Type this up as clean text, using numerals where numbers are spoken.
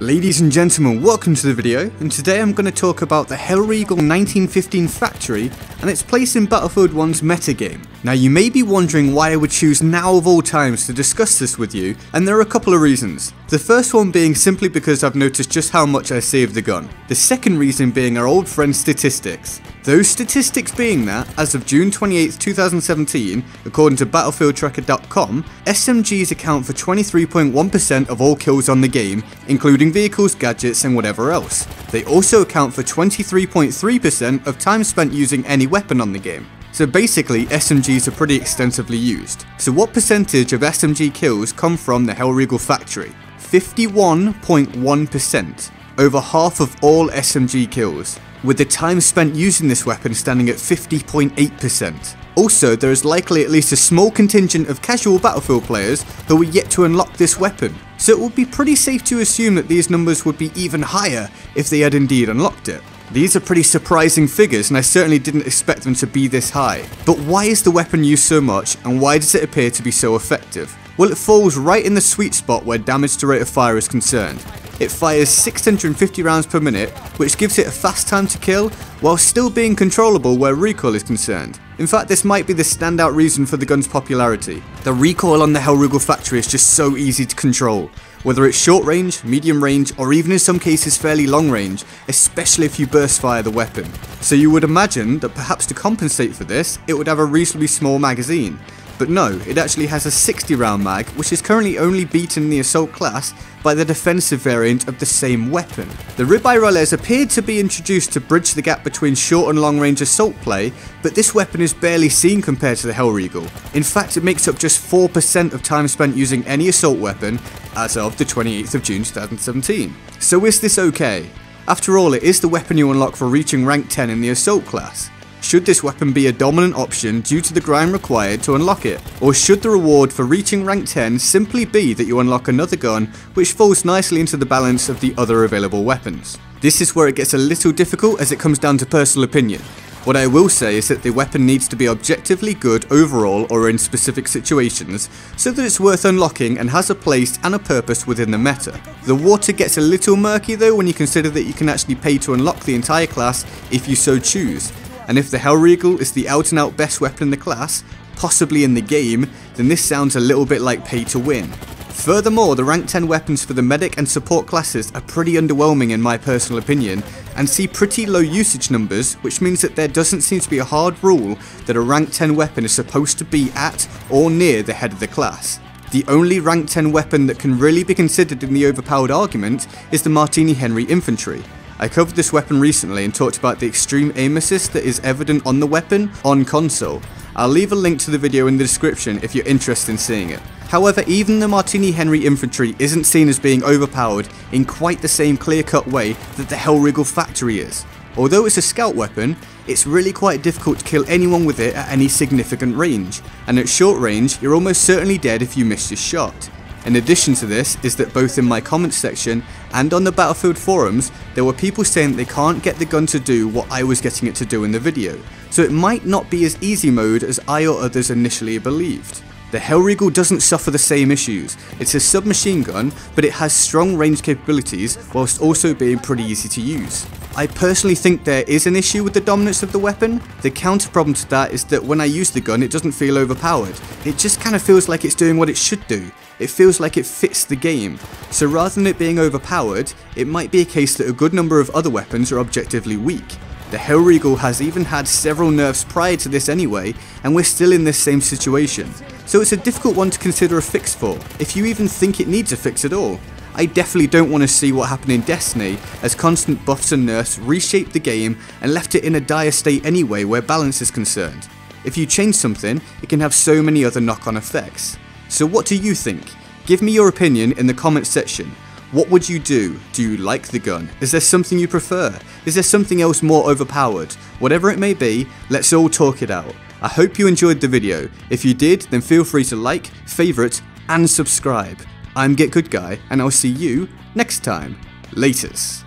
Ladies and gentlemen, welcome to the video, and today I'm going to talk about the Hellriegel 1915 factory and its place in Battlefield 1's metagame. Now you may be wondering why I would choose now of all times to discuss this with you, and there are a couple of reasons. The first one being simply because I've noticed just how much I saved the gun. The second reason being our old friend statistics. Those statistics being that, as of June 28, 2017, according to BattlefieldTracker.com, SMGs account for 23.1% of all kills on the game, including vehicles, gadgets and whatever else. They also account for 23.3% of time spent using any weapon on the game. So basically, SMGs are pretty extensively used. So what percentage of SMG kills come from the Hellriegel factory? 51.1%. Over half of all SMG kills, with the time spent using this weapon standing at 50.8%. Also, there is likely at least a small contingent of casual Battlefield players who are yet to unlock this weapon, so it would be pretty safe to assume that these numbers would be even higher if they had indeed unlocked it. These are pretty surprising figures, and I certainly didn't expect them to be this high. But why is the weapon used so much, and why does it appear to be so effective? Well, it falls right in the sweet spot where damage to rate of fire is concerned. It fires 650 rounds per minute, which gives it a fast time to kill, while still being controllable where recoil is concerned. In fact, this might be the standout reason for the gun's popularity. The recoil on the Hellriegel factory is just so easy to control, whether it's short range, medium range, or even in some cases fairly long range, especially if you burst fire the weapon. So you would imagine that perhaps to compensate for this, it would have a reasonably small magazine. But no, it actually has a 60 round mag, which is currently only beaten in the assault class by the defensive variant of the same weapon. The ribeye relais appeared to be introduced to bridge the gap between short and long range assault play, but this weapon is barely seen compared to the Hellriegel. In fact, it makes up just 4% of time spent using any assault weapon as of the 28th of June 2017. So is this okay? After all, it is the weapon you unlock for reaching rank 10 in the assault class. Should this weapon be a dominant option due to the grind required to unlock it? Or should the reward for reaching rank 10 simply be that you unlock another gun which falls nicely into the balance of the other available weapons? This is where it gets a little difficult, as it comes down to personal opinion. What I will say is that the weapon needs to be objectively good overall or in specific situations, so that it's worth unlocking and has a place and a purpose within the meta. The water gets a little murky though when you consider that you can actually pay to unlock the entire class if you so choose. And if the Hellriegel is the out and out best weapon in the class, possibly in the game, then this sounds a little bit like pay to win. Furthermore, the rank 10 weapons for the medic and support classes are pretty underwhelming in my personal opinion, and see pretty low usage numbers, which means that there doesn't seem to be a hard rule that a rank 10 weapon is supposed to be at or near the head of the class. The only rank 10 weapon that can really be considered in the overpowered argument is the Martini Henry infantry. I covered this weapon recently and talked about the extreme aim assist that is evident on the weapon on console. I'll leave a link to the video in the description if you're interested in seeing it. However, even the Martini Henry infantry isn't seen as being overpowered in quite the same clear-cut way that the Hellriegel factory is. Although it's a scout weapon, it's really quite difficult to kill anyone with it at any significant range, and at short range, you're almost certainly dead if you miss your shot. In addition to this is that both in my comments section and on the Battlefield forums, there were people saying that they can't get the gun to do what I was getting it to do in the video, so it might not be as easy mode as I or others initially believed. The Hellriegel doesn't suffer the same issues. It's a submachine gun, but it has strong range capabilities whilst also being pretty easy to use. I personally think there is an issue with the dominance of the weapon. The counter problem to that is that when I use the gun, it doesn't feel overpowered. It just kind of feels like it's doing what it should do. It feels like it fits the game. So rather than it being overpowered, it might be a case that a good number of other weapons are objectively weak. The Hellriegel has even had several nerfs prior to this anyway, and we're still in this same situation. So it's a difficult one to consider a fix for, if you even think it needs a fix at all. I definitely don't want to see what happened in Destiny, as constant buffs and nerfs reshaped the game and left it in a dire state anyway where balance is concerned. If you change something, it can have so many other knock-on effects. So what do you think? Give me your opinion in the comments section. What would you do? Do you like the gun? Is there something you prefer? Is there something else more overpowered? Whatever it may be, let's all talk it out. I hope you enjoyed the video. If you did, then feel free to like, favourite, and subscribe. I'm Get Good Guy, and I'll see you next time. Laters.